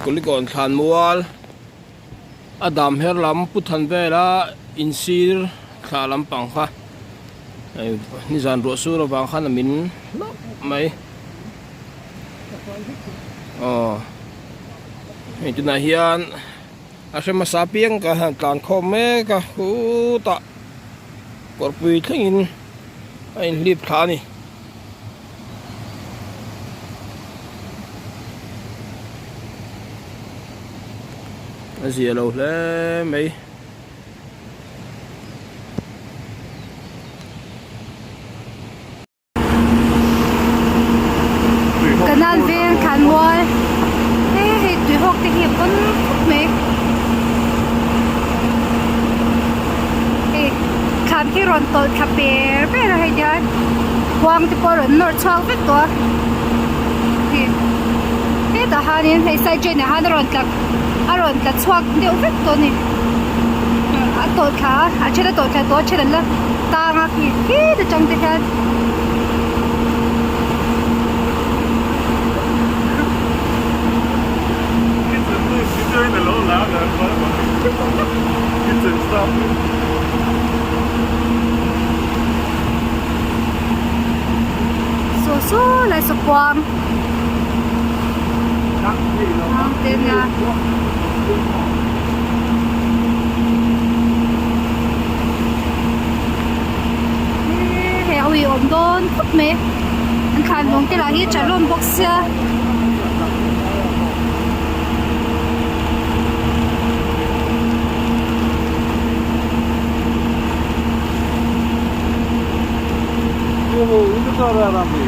kulikon than mual adam her lam puthan vela insir thla lam pang kha ni zan ro su ro bang khan min mai itu na hian ase masapiang ka tlan khom me ka hu ta korpui thengin in lip thani azia lo le mai kanan ven khan moi he tui hok te hi pon me khan ki ron tol khaper pe ra he ja wang te por nor chang ve to he ta hanin he sai je ne han ron tlak aron tla chuak de ve to ni a tol kha a chela tol kha to chela la ta nga ki de chang te khan in the low loud it's in stuff so lại sụp quang tên là heo ôm đôn phút mẹ anh khăn bông cái là hi trả luôn box itu cara ramai.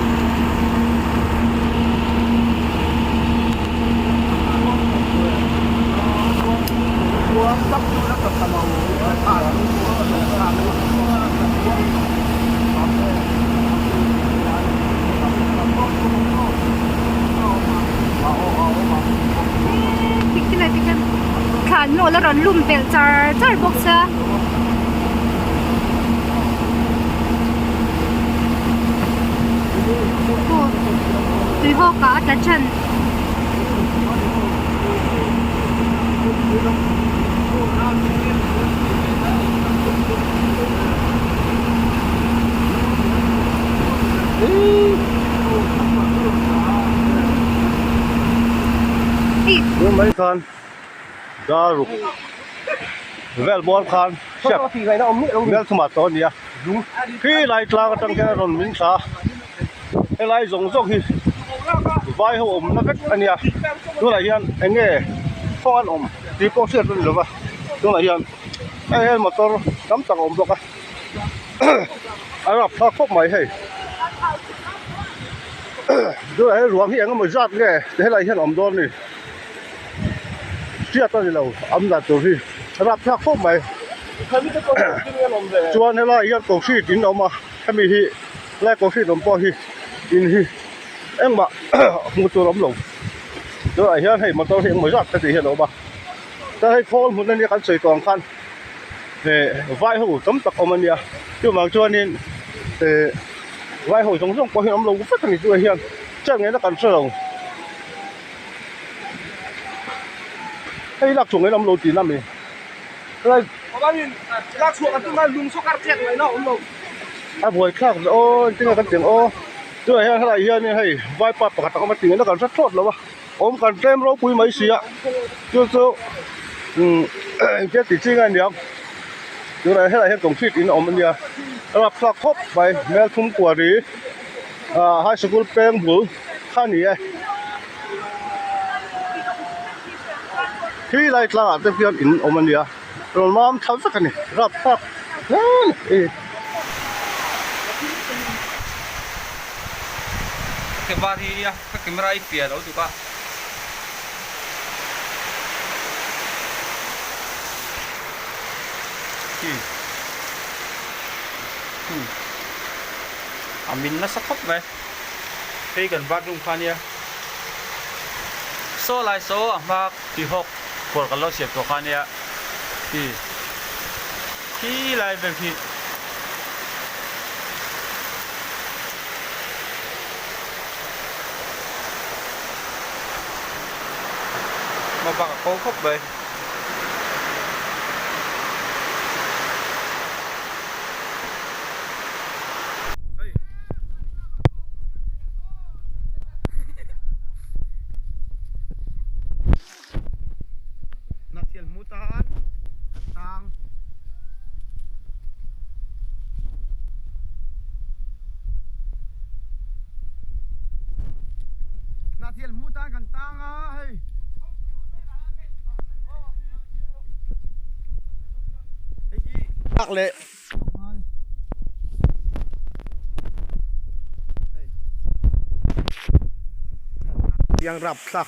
Khán nổ là rón lùm bèl char box á. Tùy hô cả cả chân Yung mấy con da rục vel bol khan chef vel tomato nia khi lại tla trong cái ron min sa cái lại giống giống hi vai ho om na vek ania tu lại hian anh nghe phong ăn om thì có chuyện rồi mà tu lại hian ai motor cắm tầng om bọc à ai gặp thắc phúc mày hay tu lại ruộng hi anh mới giặt nghe thế lại hian om đôn này Chhiatna đi lâu âm đặt tổ phi rạp thác phúc mày chuan hay là yên cổ phi tín đâu mà cái gì hi lại cổ phi đồng po hi in hi em mà một chỗ lắm lồng rồi hiện hay mà tôi hiện mới giặt cái gì hiện đâu mà ta hay phone một nơi cái sợi toàn khăn để vai hồ tấm tắc ông anh nha nhưng mà cho nên để vai hồ giống giống có hiện lắm lồng cũng phát thành chuyện hiện chắc nghe nó cần sơ lồng cái lạc chuồng cái lắm lồng tiền lắm này rồi lạc chuồng cái chúng lùng số cắt chẹt này nó ông lồng buổi khác ô tiếng cái tiếng ô rồi hay là hiện này hay vai bạc bạc tao mà tiếng nó còn rất tốt lắm ôm còn tem rau quý mấy xí ạ chưa cái tỷ chi ngay nhiều rồi này hay là hiện tổng phí tín ôm anh nha là phật khóc vậy mẹ thùng quả đi hai school pen bự khăn gì khi lại là cái phiên in ôm anh nha rồi mà tháo sắc cái này rạp rạp cái ba thì cái camera ít tiền đâu tụi bạn mình nó sắc khóc vậy đây gần ba trung phan nha số lại số mà thì học của cái lo xếp của phan nha thì lại về thì mà bạc có khóc đây nát thiền mũ tan tang nát thiền mũ tan gần tang ơi bạc lệ yang rap sak